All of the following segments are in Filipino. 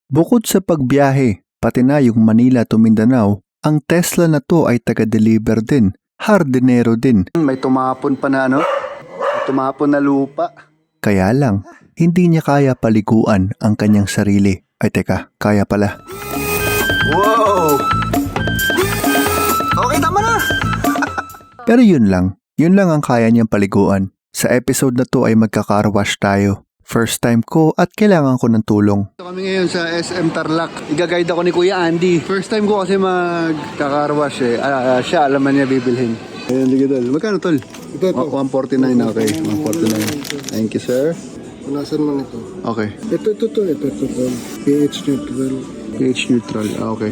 Bukod sa pagbiyahe, pati na yung Manila to Mindanao, ang Tesla na to ay taga-deliver din. Hardinero din. May tumapon pa na May tumapon na lupa. Kaya lang, hindi niya kaya paliguan ang kanyang sarili. Ay teka, kaya pala. Wow! Okay, tama na! Pero yun lang ang kaya niyang paliguan. Sa episode na to ay magkaka-car-wash tayo. First time ko at kailangan ko ng tulong. Kami ngayon sa SM Tarlac. Iga-guide ako ni Kuya Andy. First time ko kasi magkaka-car-wash eh. Siya, alam man niya bibilhin. Ayan, sige tol. Magkano tol? Ito. 149, okay. 149. Thank you, sir. Punasan mo nito. Okay. Ito. pH neutral. pH neutral. Okay.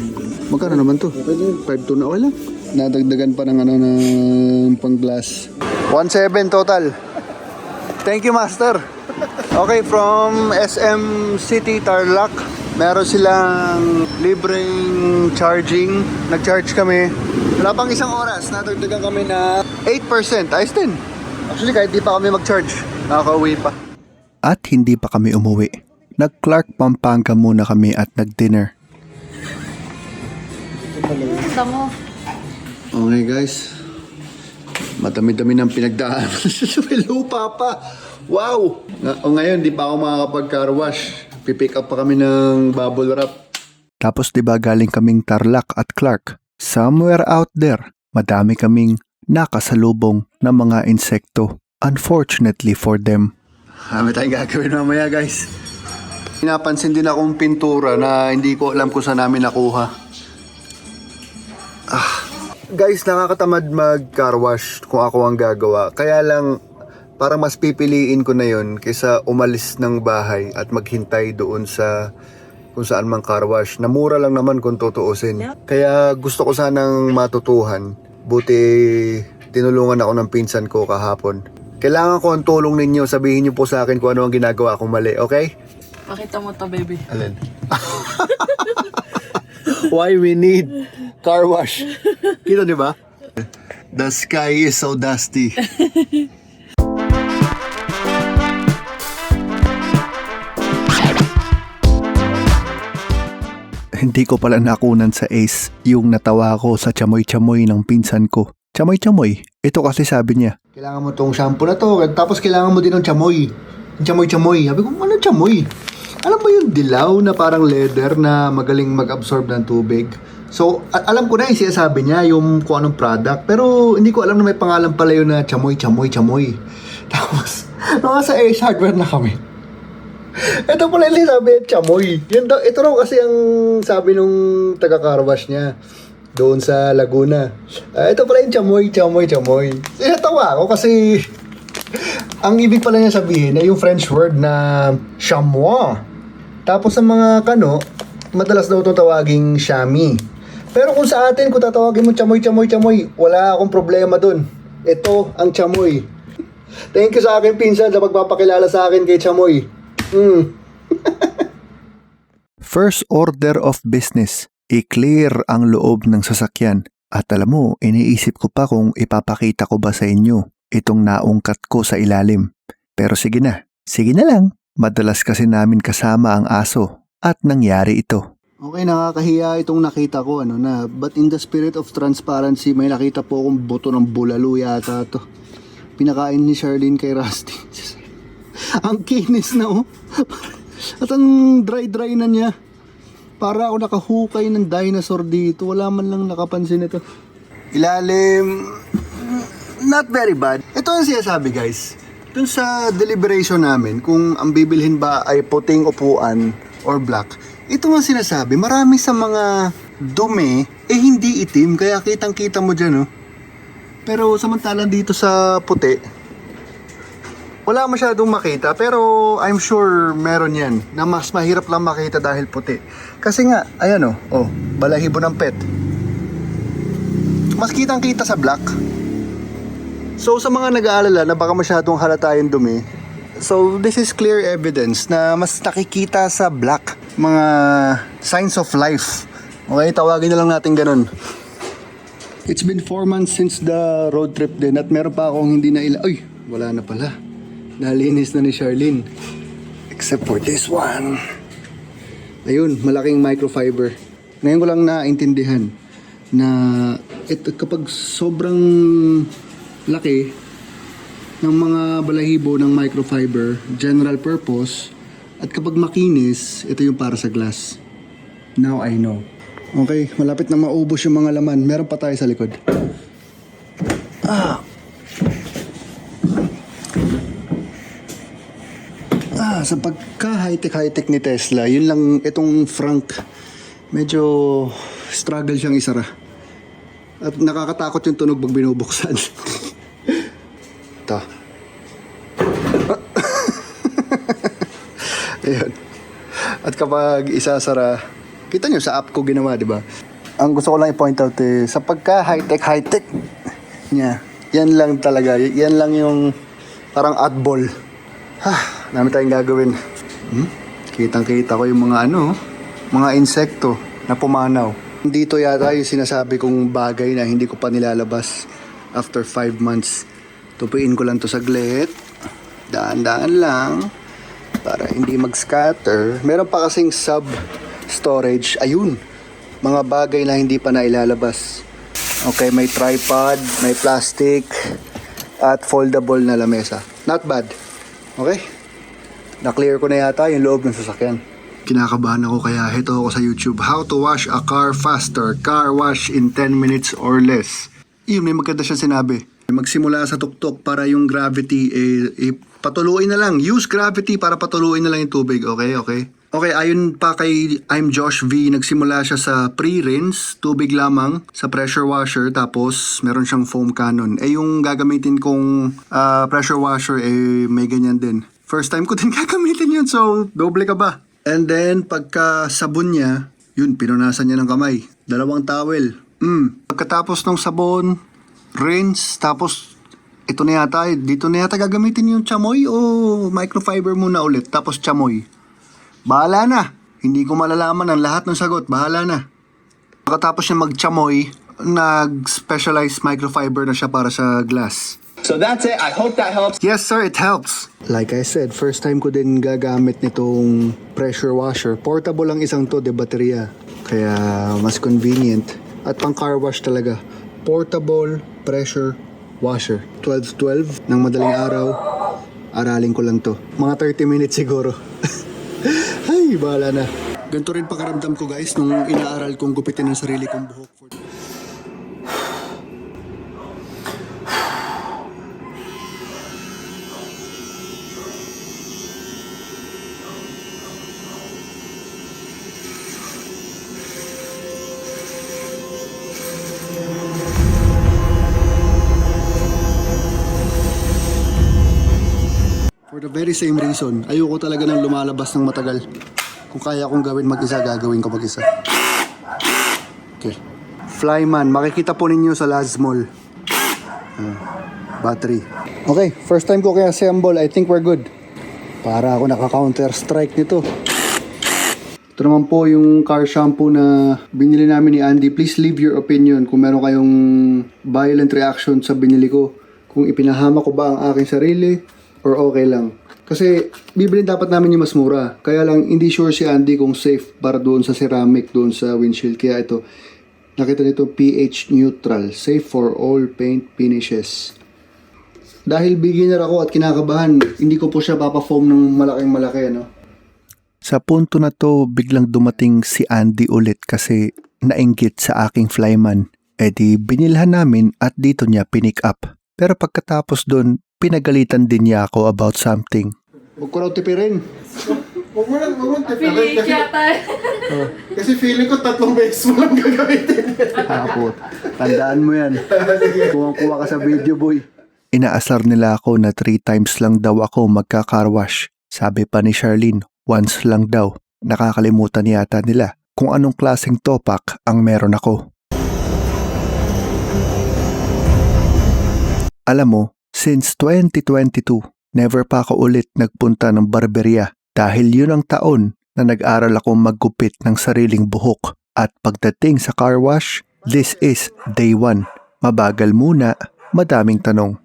Magkano naman to? Okay din. 5.2 na okay lang. Nadagdagan pa ng ng pang-glass. 1.7 total. Thank you, master. Okay, from SM City Tarlac, meron silang libreng charging. Nag-charge kami. Wala pang isang oras, nadagdagan kami na 8%. Ayos din. Actually, kahit di pa kami mag-charge, nakaka-uwi pa. At hindi pa kami umuwi. Nag-Clark Pampanga muna kami at nag-dinner. Okay guys, madami-dami ng pinagdaan. May lupa pa. Wow! Ngayon, di pa ako makakapag-car wash. Pipick up pa kami ng bubble wrap. Tapos diba galing kaming Tarlac at Clark? Somewhere out there, madami kaming nakasalubong ng mga insekto. Unfortunately for them. May tayong gagawin mamaya guys. Pinapansin din akong pintura na hindi ko alam kung saan namin nakuha. Guys, nakakatamad mag-car wash kung ako ang gagawa. Kaya lang, parang mas pipiliin ko na yon kaysa umalis ng bahay at maghintay doon sa kung saan mang car wash. Na mura lang naman kung tutuusin. Kaya gusto ko sanang matutuhan. Buti tinulungan ako ng pinsan ko kahapon. Kailangan ko ang tulong ninyo. Sabihin niyo po sa akin kung ano ang ginagawa kong mali, okay? Pakita mo to, baby. Alin? Why we need car wash. Kita di ba? The sky is so dusty. Hindi ko pala nakunan sa Ace yung natawa ko sa chamoy-chamoy ng pinsan ko. Chamoy-chamoy, ito kasi sabi niya. Kailangan mo tong shampoo na to. Tapos kailangan mo din ng chamoy. Yung chamoy-chamoy. Sabi ko, ano chamoy? Alam mo yung dilaw na parang leather na magaling mag-absorb ng tubig? So, alam ko na yung sinasabi niya, yung kung anong product. Pero hindi ko alam na may pangalan pala yun na chamoy-chamoy-chamoy. Tapos, nasa Ace Hardware na kami. Ito pala yung sabi, chamoy. Ito raw kasi ang sabi nung taga-carwash niya doon sa Laguna. Ito pala yung chamoy. Sinatawa ako kasi ang ibig pala niya sabihin ay yung French word na chamois. Tapos sa mga kano, madalas daw itong tawaging chami. Pero kung sa atin, kung tatawagin mo chamoy, wala akong problema dun. Ito ang chamoy. Thank you sa akin pinsan sa pagpapakilala sa akin kay chamoy. First order of business, i-clear ang loob ng sasakyan. At alam mo, iniisip ko pa kung ipapakita ko ba sa inyo itong naungkat ko sa ilalim. Pero sige na lang. Madalas kasi namin kasama ang aso at nangyari ito. Okay, nakakahiya itong nakita ko na. But in the spirit of transparency, may nakita po akong buto ng bulalo yata to. Pinakain ni Charlene kay Rusty. Ang kinis na At ang dry na niya. Para ako nakahukay ng dinosaur dito. Wala man lang nakapansin ito. Ilalim, not very bad. Ito ang sinasabi guys. Dun sa deliberation namin, kung ang bibilhin ba ay puting upuan or black, ito ang sinasabi, marami sa mga dumi, hindi itim, kaya kitang-kita mo dyan, Pero samantalang dito sa puti, wala masyadong makita, pero I'm sure meron yan, na mas mahirap lang makita dahil puti. Kasi nga, ayan balahibo ng pet. Mas kitang-kita sa black. So sa mga nag-aalala na baka masyadong halata yung dumi, so this is clear evidence na mas nakikita sa black mga signs of life. Okay, tawagin na lang natin ganun. It's been 4 months since the road trip din at meron pa akong hindi na Uy, wala na pala. Nalinis na ni Charlene. Except for this one. Ayun, malaking microfiber. Ngayon ko lang naintindihan na kapag sobrang laki ng mga balahibo ng microfiber, general purpose, at kapag makinis, ito yung para sa glass. Now I know. Okay, malapit na maubos yung mga laman. Meron pa tayo sa likod. Sa pagka high-tech ni Tesla, yun lang itong front. Medyo struggle siyang isara. At nakakatakot yung tunog pag binubuksan. Ito. Ayun. At kapag isasara, kita nyo sa app ko ginawa, di ba? Ang gusto ko lang i-point out sa pagka high-tech niya, yan lang talaga. Yan lang yung parang oddball. Dami tayong gagawin. Kitang-kita ko yung mga mga insekto na pumanaw. Dito yata yung sinasabi kong bagay na hindi ko pa nilalabas after 5 months. Tupiin ko lang to saglit. Daan-daan lang para hindi mag-scatter. Meron pa kasing sub-storage. Ayun, mga bagay na hindi pa nailalabas. Okay, may tripod, may plastic, at foldable na lamesa. Not bad. Okay? Na-clear ko na yata yung loob ng sasakyan. Kinakabahan ako kaya hito ako sa YouTube. How to wash a car faster. Car wash in 10 minutes or less. Yun, may maganda siya sinabi. Magsimula sa tuktok para yung gravity, patuluin na lang. Use gravity para patuluin na lang yung tubig. Okay, okay? Okay, ayon pa kay I'm Josh V, nagsimula siya sa pre-rinse, tubig lamang, sa pressure washer, tapos meron siyang foam cannon. Yung gagamitin kong pressure washer, may ganyan din. First time ko din gagamitin yun, so doble ka ba? And then, pagka sabon niya, yun, pinunasan niya ng kamay. 2 towel. Pagkatapos ng sabon, rinse, tapos ito na yata, dito na yata gagamitin yung chamoy o microfiber muna ulit, tapos chamoy. Bahala na. Hindi ko malalaman ang lahat ng sagot. Bahala na. Pagkatapos niya mag-chamoy, nag-specialized microfiber na siya para sa glass. So that's it. I hope that helps. Yes sir, it helps. Like I said, first time ko din gagamit nitong pressure washer. Portable lang isang to, de baterya. Kaya mas convenient. At pang car wash talaga. Portable pressure washer. 12-12 ng madaling araw. Aralin ko lang to. Mga 30 minutes siguro. Ay, bahala na. Ganito rin pakaramdam ko guys nung inaaral kong gupitin ang sarili kong buhok. For the very same reason, ayoko talaga nang lumalabas ng matagal. Kung kaya kong gawin mag-isa, gagawin ko mag-isa. Okay. Flyman, makikita po ninyo sa Lazmall. Battery. Okay, first time ko kaya assemble. I think we're good. Para ako naka-counter strike nito. Ito naman po yung car shampoo na binili namin ni Andy. Please leave your opinion kung meron kayong violent reaction sa binili ko. Kung ipinahama ko ba ang aking sarili or okay lang. Kasi bibili dapat namin yung mas mura. Kaya lang hindi sure si Andy kung safe para doon sa ceramic, doon sa windshield. Kaya ito, nakita nito pH neutral, safe for all paint finishes. Dahil beginner ako at kinakabahan, hindi ko po siya papafoam ng malaking malaki, no? Sa punto na to, biglang dumating si Andy ulit kasi nainggit sa aking flyman. E di binilhan namin at dito niya pinick up. Pero pagkatapos doon, pinagalitan din niya ako about something. Huwag ko raw tipirin. Huwag mo Affiliate yata. Kasi feeling ko 3 beses mo lang gagamitin. Hapot. Tandaan mo yan. Kuwang-kuwa ka sa video, boy. Inaasar nila ako na 3 times lang daw ako magka-carwash. Sabi pa ni Charlene, once lang daw. Nakakalimutan yata nila kung anong klaseng topak ang meron ako. Alam mo, since 2022, never pa ako ulit nagpunta ng barberya dahil yun ang taon na nag-aral ako maggupit ng sariling buhok. At pagdating sa car wash, this is day 1. Mabagal muna, madaming tanong.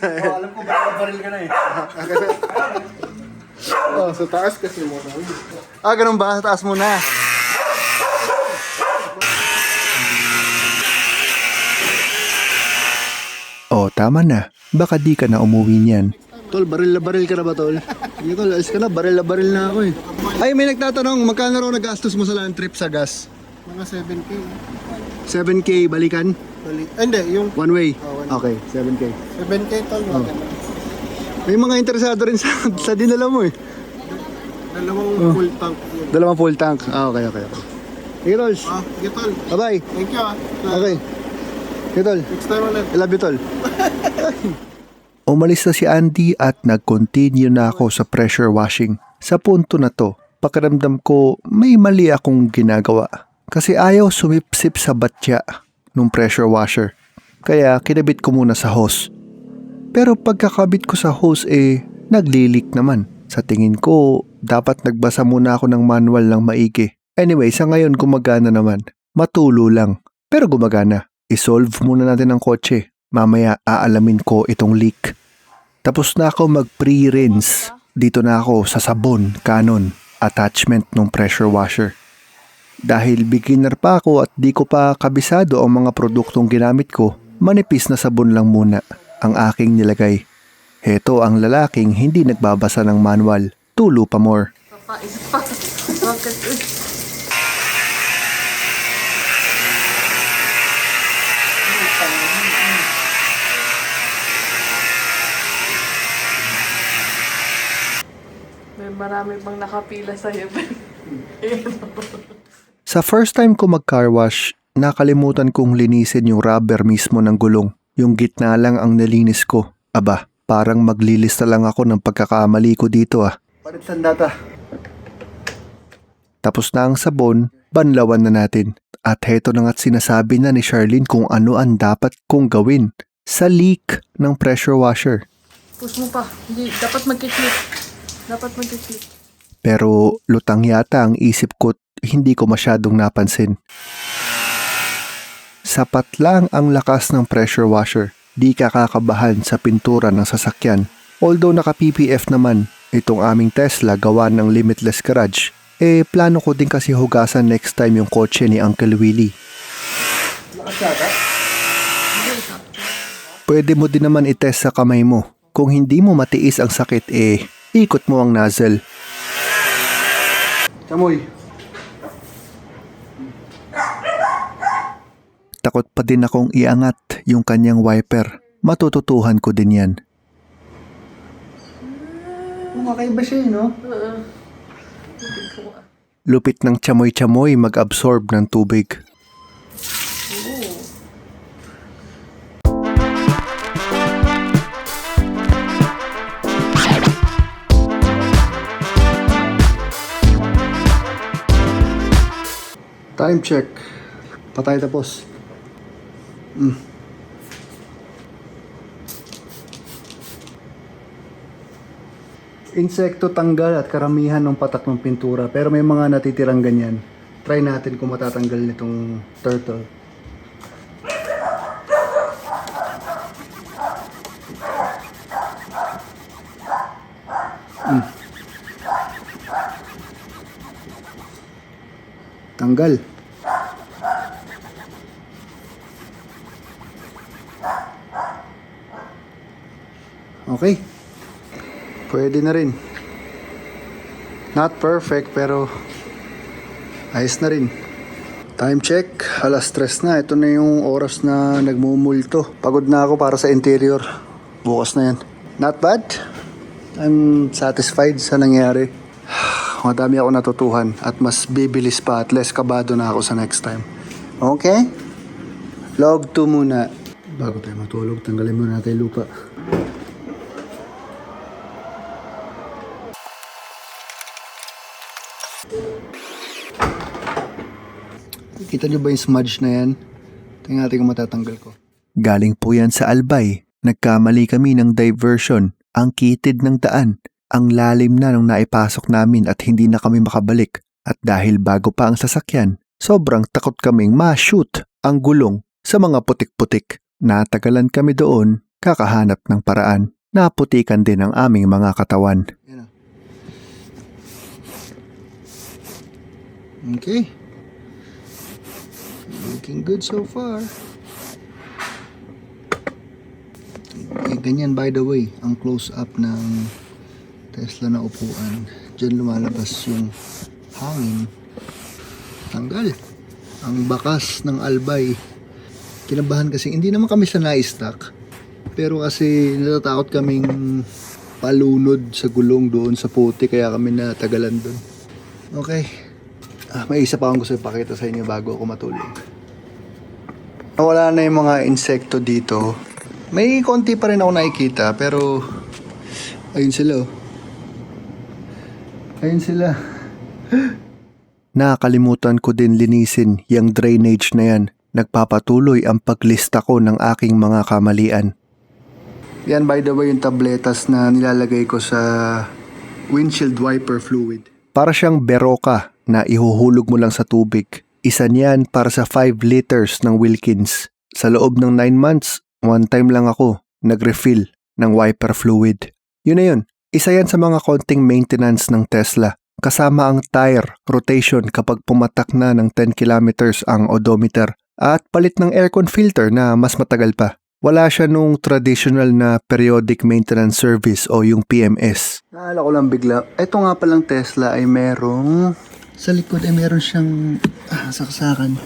alam ko baril ka na eh. Oh, sa taas kasi mo na. Ganun ba? Taas mo na. O tama na, baka di ka na umuwi niyan. Tol, baril ka na ba, Tol? Hindi, Tol, alis ka na. Baril na ako eh. Ay, may nagtatanong, magkano raw nagastos mo sa land trip sa gas? Mga 7K. 7K balikan? Hindi, yung One way? one way. Okay, 7K. 7K tol. May mga interesado rin sa dinala mo eh. Dalawang full tank yun. Dalawang full tank. Okay. Sige, Tol. Sige tol. Bye-bye. Thank you Okay. Sige, Tol. Next time ulit. I love you, Tol. Umalis na si Andy at nag-continue na ako sa pressure washing. Sa punto na to, pakiramdam ko may mali akong ginagawa. Kasi ayaw sumipsip sa batya nung pressure washer. Kaya kinabit ko muna sa hose. Pero pagkakabit ko sa hose naglilik naman. Sa tingin ko, dapat nagbasa muna ako ng manual ng maigi. Anyway, sa ngayon gumagana naman. Matulo lang. Pero gumagana. I-solve muna natin ang kotse. Mamaya aalamin ko itong leak. Tapos na ako mag-pre-rinse. Dito na ako sa sabon, Canon, attachment ng pressure washer. Dahil beginner pa ako at di ko pa kabisado ang mga produktong ginamit ko, manipis na sabon lang muna ang aking nilagay. Heto ang lalaking hindi nagbabasa ng manual. Tulo pa more. Bakit? May marami pang nakapila sa'yo. Sa first time ko mag-car wash, nakalimutan kong linisin yung rubber mismo ng gulong. Yung gitna lang ang nalinis ko. Aba, parang maglilista lang ako ng pagkakamali ko dito ah. Palit sandata. Tapos na ang sabon, banlawan na natin. At heto na nga't sinasabi na ni Charlene kung ano ang dapat kong gawin sa leak ng pressure washer. Push mo pa. Hindi, dapat magkiklik. Pero lutang yata ang isip ko't hindi ko masyadong napansin. Sapat lang ang lakas ng pressure washer. Di ka kakabahan sa pintura ng sasakyan. Although naka-PPF naman, itong aming Tesla gawa ng limitless garage, plano ko din kasi hugasan next time yung kotse ni Uncle Willie. Pwede mo din naman itest sa kamay mo. Kung hindi mo matiis ang sakit, ikot mo ang nozzle. Chamoy. Takot pa din akong iangat yung kanyang wiper. Matututuhan ko din yan. Makaiba siya no? Lupit ng chamoy-chamoy mag-absorb ng tubig. Time check. Patay tapos. Insekto tanggal at karamihan ng patak ng pintura. Pero may mga natitirang ganyan. Try natin kung matatanggal nitong turtle. Tanggal. Okay. Pwede na rin. Not perfect pero ayos na rin. Time check. Alas 3 na. Ito na yung oras na nagmumulto. Pagod na ako para sa interior. Bukas na yan. Not bad. I'm satisfied sa nangyari. Madami ako natutuhan at mas bibilis pa at less kabado na ako sa next time. Okay? Log 2 muna. Bago tayo matulog, tanggalin muna natin yung lupa. Kita nyo ba yung smudge na yan? Tingnan natin kung matatanggal ko. Galing po yan sa Albay. Nagkamali kami ng diversion. Ang kitid ng daan. Ang lalim na nung naipasok namin at hindi na kami makabalik. At dahil bago pa ang sasakyan, sobrang takot kaming ma-shoot ang gulong sa mga putik-putik. Natagalan kami doon kakahanap ng paraan na putikan din ang aming mga katawan. Yan o. Okay. Looking good so far. Ganyan by the way, ang close-up ng Tesla na upuan. Diyan lumalabas yung hangin. Tanggal. Ang bakas ng albay. Kinabahan kasi, hindi naman kami sa na-stack. Pero kasi natatakot kaming palunod sa gulong doon sa puti, kaya kami natagalan doon. Okay. May isa pa akong gusto ipakita sa inyo bago ako matulog. Wala na yung mga insekto dito. May konti pa rin ako nakikita, pero ayun sila oh. Ayun sila. Nakakalimutan ko din linisin yung drainage na yan. Nagpapatuloy ang paglista ko ng aking mga kamalian. Yan by the way yung tabletas na nilalagay ko sa windshield wiper fluid. Para siyang beroka na ihuhulog mo lang sa tubig. Isa niyan para sa 5 liters ng Wilkins. Sa loob ng 9 months, one time lang ako nag-refill ng wiper fluid. Yun na yun. Isa yan sa mga konting maintenance ng Tesla. Kasama ang tire rotation kapag pumatak na ng 10 kilometers ang odometer at palit ng aircon filter na mas matagal pa. Wala siya nung traditional na periodic maintenance service o yung PMS. Naalala ko lang bigla, ito nga palang Tesla ay merong, sa likod ay meron siyang saksakan.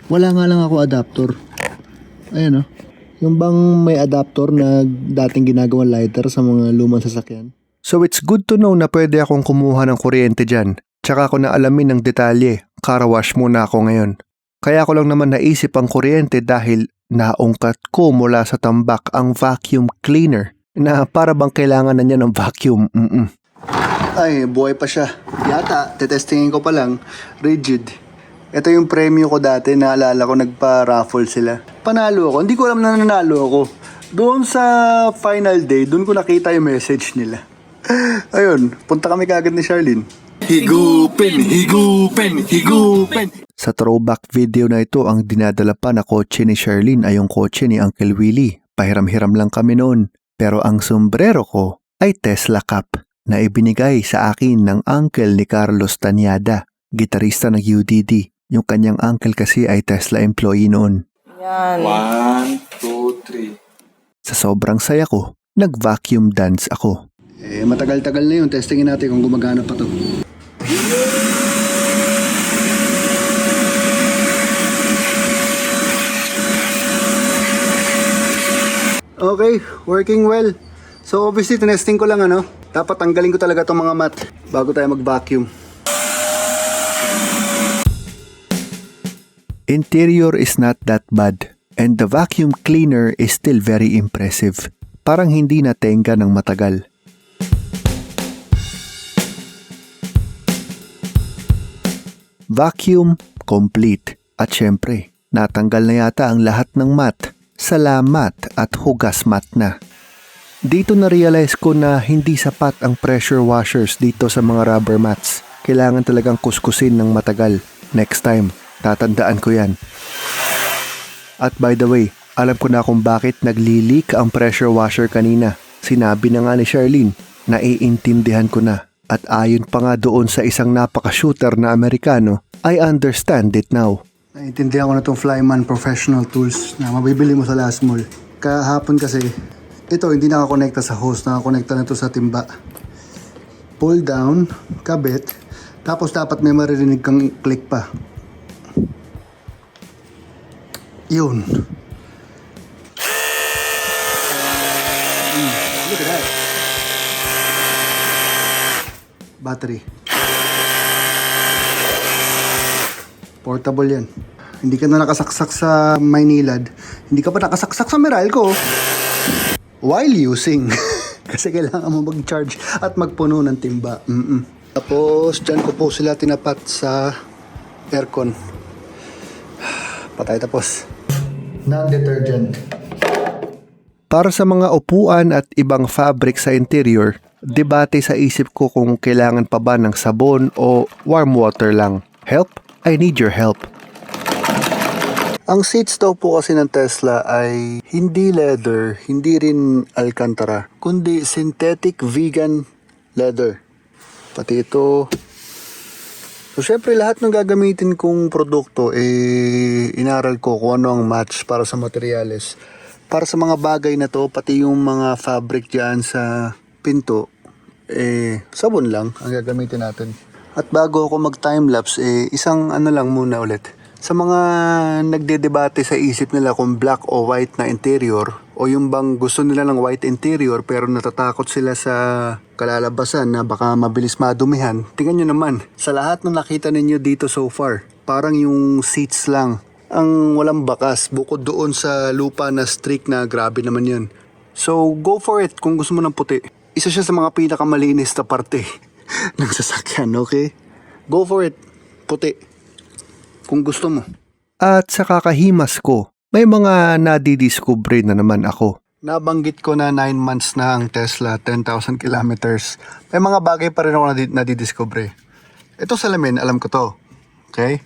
Wala nga lang ako adapter. Ayan o. Yung bang may adapter na dating ginagawang lighter sa mga lumang sasakyan. So it's good to know na pwede akong kumuha ng kuryente dyan. Tsaka ako na alamin ng detalye. Karawash muna ako ngayon. Kaya ko lang naman naisip ang kuryente dahil naungkat ko mula sa tambak ang vacuum cleaner na para bang kailangan na niya ng vacuum. Ay, buhay pa siya. Yata, tetestingin ko pa lang, rigid. Ito yung premyo ko dati, naalala ko nagpa-raffle sila. Panalo ako, hindi ko alam na nanalo ako. Doon sa final day, doon ko nakita yung message nila. Ayun, punta kami kagad ni Charlene. Higupin, higupin, higupin. Sa throwback video na ito, ang dinadala pa na kotse ni Charlene ay yung kotse ni Uncle Willie. Pahiram-hiram lang kami noon. Pero ang sombrero ko ay Tesla Cap na ibinigay sa akin ng uncle ni Carlos Tanyada, gitarista ng UDD. Yung kanyang uncle kasi ay Tesla employee noon. Yan. 1, 2, 3. Sa sobrang saya ko, nag-vacuum dance ako. Matagal-tagal na yun. Testingin natin kung gumagana pa to. Okay, working well. So obviously, tinesting ko lang Dapat tanggalin ko talaga itong mga mat bago tayo mag-vacuum. Interior is not that bad and the vacuum cleaner is still very impressive. Parang hindi natenga ng matagal. Vacuum complete at syempre natanggal na yata ang lahat ng mat. Salamat at hugas mat na. Dito na-realize ko na hindi sapat ang pressure washers dito sa mga rubber mats. Kailangan talagang kuskusin ng matagal. Next time, tatandaan ko yan. At by the way, alam ko na kung bakit nagli-leak ang pressure washer kanina. Sinabi na nga ni Charlene, naiintindihan ko na. At ayon pa nga doon sa isang napaka-shooter na Amerikano, I understand it now. Naiintindihan ko na itong Flyman Professional Tools na mabibili mo sa Last Mall. Kahapon kasi, ito hindi nakakonekta sa hose, nakakonekta na ito sa timba. Pull down, kabit, tapos dapat may maririnig kang click pa. Yun. Look at that. Battery. Portable yan. Hindi ka na nakasaksak sa Maynilad. Hindi ka pa nakasaksak sa Meralco. While using. Kasi kailangan mo mag-charge at magpuno ng timba. Tapos, dyan ko po sila tinapat sa aircon. Patay tapos. Non-detergent. Para sa mga upuan at ibang fabric sa interior, debate sa isip ko kung kailangan pa ba ng sabon o warm water lang. Help? I need your help. Ang seats daw po kasi ng Tesla ay hindi leather, hindi rin Alcantara, kundi synthetic vegan leather. Pati ito. So, syempre, lahat ng gagamitin kong produkto, inaral ko kung ano ang match para sa materyales. Para sa mga bagay na to, pati yung mga fabric dyan sa pinto, sabon lang ang gagamitin natin. At bago ako mag-timelapse, isang ano lang muna ulit. Sa mga nagdedebate sa isip nila kung black o white na interior, o yung bang gusto nila ng white interior pero natatakot sila sa kalalabasan na baka mabilis madumihan, tingnan nyo naman, sa lahat ng nakita ninyo dito so far, parang yung seats lang ang walang bakas bukod doon sa lupa na streak na grabe naman yun. So go for it kung gusto mo ng puti. Isa siya sa mga pinakamalinis na parte ng sasakyan, okay? Go for it, puti. Kung gusto mo. At sa kakahimas ko, may mga nadidiscover na naman ako. Nabanggit ko na 9 months na ang Tesla, 10,000 kilometers. May mga bagay pa rin ako nadidiscover. Ito salamin, alam ko to. Okay?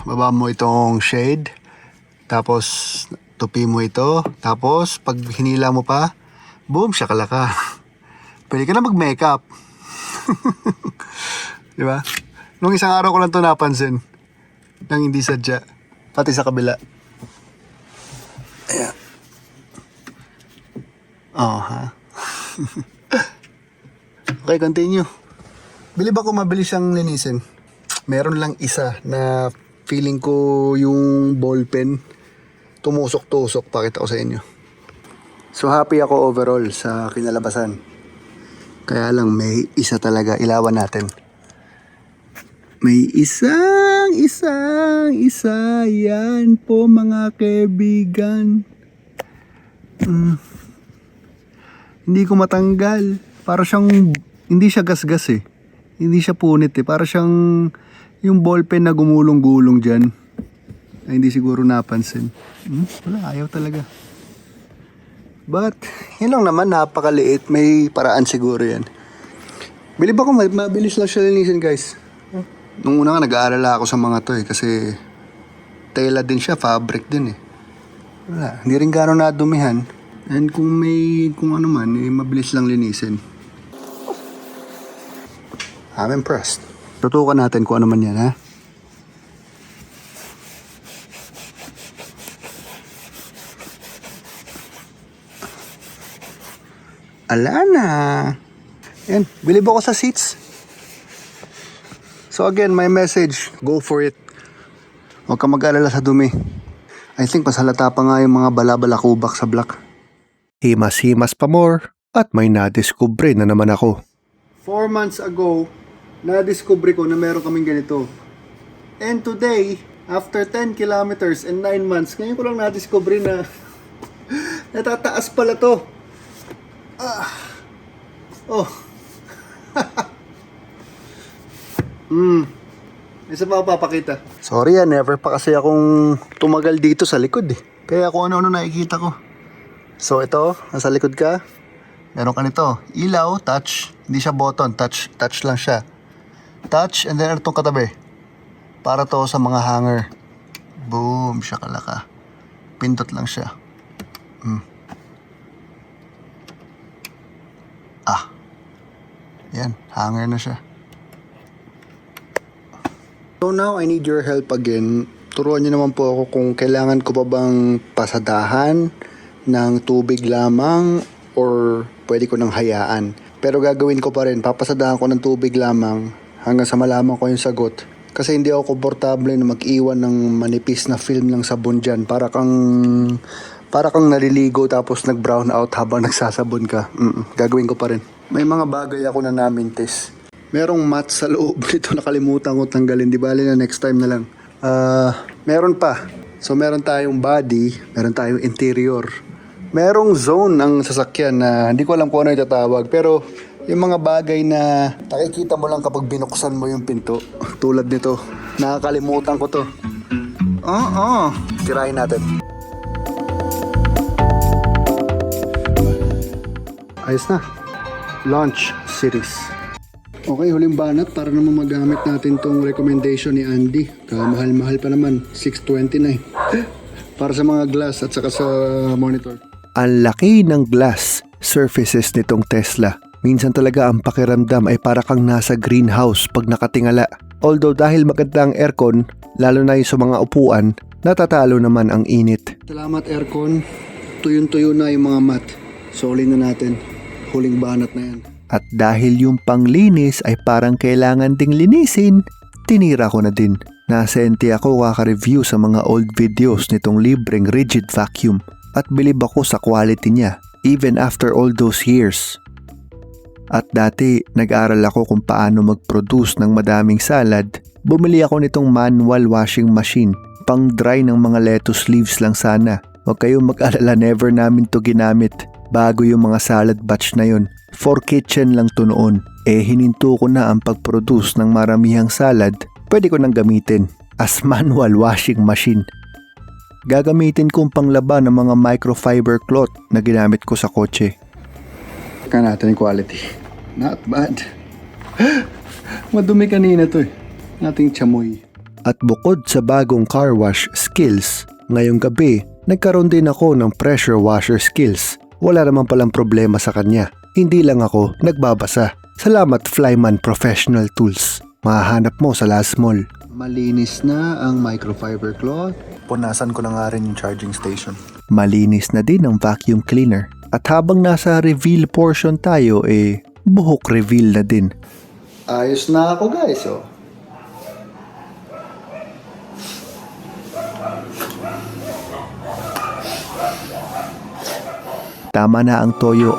Baba mo itong shade. Tapos, tupi mo ito. Tapos, pag hinila mo pa, boom, shakalaka. Pwede ka na mag-makeup. Diba? Nung isang araw ko lang to napansin. Nang hindi sadya. Pati sa kabila. Ayan. Oh, ha? Okay, continue. Bili ba ko mabilis siyang linisin? Meron lang isa na feeling ko yung ballpen tumusok-tusok. Pakita ko sa inyo. So happy ako overall sa kinalabasan. Kaya lang may isa talaga. Ilawan natin. May isa yan po mga kaibigan. Hindi ko matanggal. Para siyang, hindi siya gasgas eh. Hindi siya punit eh. Para siyang yung ballpen na gumulong-gulong dyan. Ay, hindi siguro napansin. Wala, ayaw talaga. But, yun lang naman, napakaliit. May paraan siguro yan. Bilib ako, mabilis lang siya linisin guys. Nung una nga, nag-aalala ako sa mga to eh. Kasi, tela din siya, fabric din eh. Wala, hindi rin gano'n nadumihan. And kung ano man, mabilis lang linisin. I'm impressed. Tutukan natin kung ano man yan, ha? Ala na. Yan, bilib ako sa seats. So again, my message, go for it. Huwag ka mag-alala sa dumi. I think mas halata pa nga yung mga balabalakubak sa block. Himas-himas pa more at may nadiskubre na naman ako. 4 months ago, na-discover ko na meron kaming ganito. And today, after 10 kilometers and 9 months, ngayon ko lang na-discover na natataas pala to. Isa pa ako papakita. Sorry never pa kasi akong tumagal dito sa likod eh. Kaya kung ano-ano nakikita ko. So ito, nasa likod ka, meron ka nito. Ilaw, touch, hindi siya button, touch lang siya. Touch, and then itong katabi. Para to sa mga hanger. Boom, shakalaka. Pindot lang siya. Yan, hanger na siya. So now, I need your help again. Turuan niyo naman po ako kung kailangan ko pa bang pasadahan ng tubig lamang or pwede ko nang hayaan. Pero gagawin ko pa rin, papasadahan ko ng tubig lamang hanggang sa malaman ko yung sagot. Kasi hindi ako komportable na mag-iwan ng manipis na film ng sabon dyan. Para kang naliligo tapos nag-brown out habang nagsasabon ka. Gagawin ko pa rin. May mga bagay ako na namintis. Merong mat sa loob nito, nakalimutan ko tanggalin. Di bali na next time na lang. Meron pa. So meron tayong body, meron tayong interior. Merong zone ang sasakyan na hindi ko alam kung ano itatawag. Pero yung mga bagay na nakikita mo lang kapag binuksan mo yung pinto. Tulad nito. Nakakalimutan ko to. Tirahin natin. Ayos na. Launch series. Okay, huling banat para naman magamit natin tong recommendation ni Andy. Mahal-mahal pa naman, $629. Para sa mga glass at saka sa monitor. Ang laki ng glass surfaces nitong Tesla. Minsan talaga ang pakiramdam ay para kang nasa greenhouse pag nakatingala. Although dahil maganda ang aircon, lalo na yung sa mga upuan, natatalo naman ang init. Salamat aircon. Tuyong-tuyo na yung mga mat. Solin na natin. Huling banat na yan. At dahil yung panglinis ay parang kailangan ding linisin, tinira ko na din. Nasente ako kaka-review sa mga old videos nitong libreng rigid vacuum at bilib ako sa quality niya even after all those years. At dati nag-aral ako kung paano mag-produce ng madaming salad, bumili ako nitong manual washing machine, pang dry ng mga lettuce leaves lang sana. Huwag kayong mag-alala, never namin to ginamit. Bago yung mga salad batch na yun, for kitchen lang to noon. Hininto ko na ang pag-produce ng maramihang salad, pwede ko nang gamitin as manual washing machine. Gagamitin kong panglaba ng mga microfiber cloth na ginamit ko sa kotse. Tika natin yung quality. Not bad. Madumi kanina to Nating chamoy. At bukod sa bagong car wash skills, ngayong gabi, nagkaroon din ako ng pressure washer skills. Wala naman palang problema sa kanya. Hindi lang ako nagbabasa. Salamat Flyman Professional Tools. Mahahanap mo sa Last Mall. Malinis na ang microfiber cloth. Punasan ko na nga rin yung charging station. Malinis na din ang vacuum cleaner. At habang nasa reveal portion tayo, buhok reveal na din. Ayos na ako guys, Tama na ang toyo.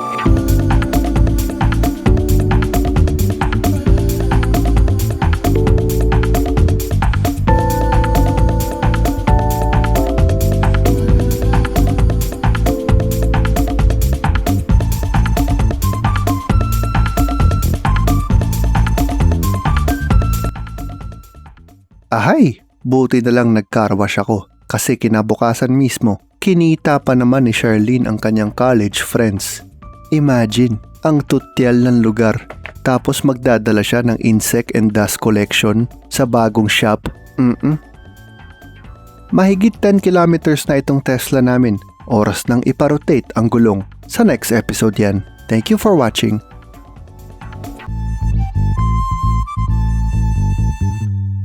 Ahay! Buti na lang nag-carwash ako kasi kinabukasan mismo, kinita pa naman ni Charlene ang kanyang college friends. Imagine, ang tutyal ng lugar. Tapos magdadala siya ng insect and dust collection sa bagong shop. Mahigit 10 kilometers na itong Tesla namin. Oras nang iparotate ang gulong. Sa next episode yan. Thank you for watching.